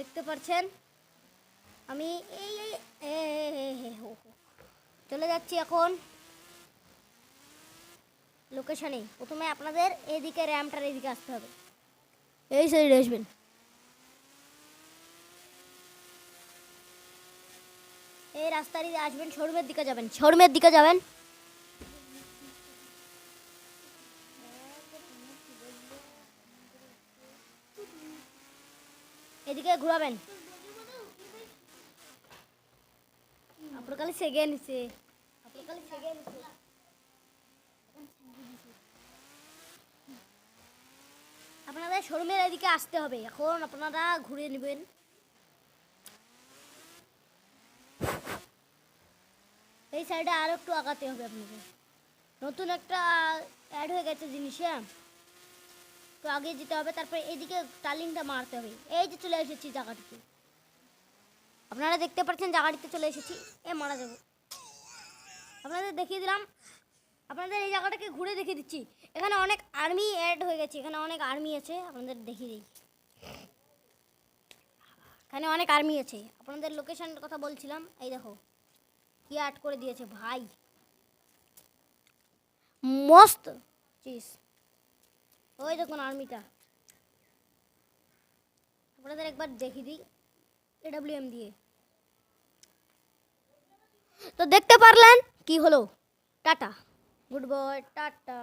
দেখতে পাচ্ছেন আমি এই চলে যাচ্ছি এখন লোকেশনে। প্রথমে আপনাদের এদিকে র্যামটার এদিকে আসতে হবে, এই সাইডে আসবেন। এই রাস্তার দিকে আসবেন, শোরুমের দিকে যাবেন, শোরুমের দিকে যাবেন। এদিকে ঘোরাবেন। আপনার খালি সেগে নিছে, আপনার খালি সেগে নিছে। আপনাদের শোরুমের এদিকে আসতে হবে। এখন আপনারা ঘুরে নেবেন। এই সাইডে আরো একটু আগাতে হবে আপনাদের। নতুন একটা অ্যাড হয়ে গেছে জিনিসে, তো আগে যেতে হবে, তারপরে এদিকে টার্নিংটা মারতে হবে। এই যে চলে এসেছি জায়গাটিতে, আপনারা দেখতে পাচ্ছেন জায়গাটিতে চলে এসেছি। মারা যাবো, আপনাদের দেখিয়ে দিলাম। আপনাদের এই জায়গাটাকে ঘুরে দেখিয়ে দিচ্ছি। এখানে অনেক আর্মি অ্যাড হয়ে গেছে, এখানে অনেক আর্মি আছে, আপনাদের দেখিয়ে দিই। এখানে অনেক আর্মি আছে। আপনাদের লোকেশনের কথা বলছিলাম, এই দেখো কি অ্যাড করে দিয়েছে ভাই, মস্ত চিজ। ওই দেখুন আর্মিটা, আপনাদের একবার দেখিয়ে দিই AWM দিয়ে। তো দেখতে পারলেন কি হলো। Tata, good bye, tata.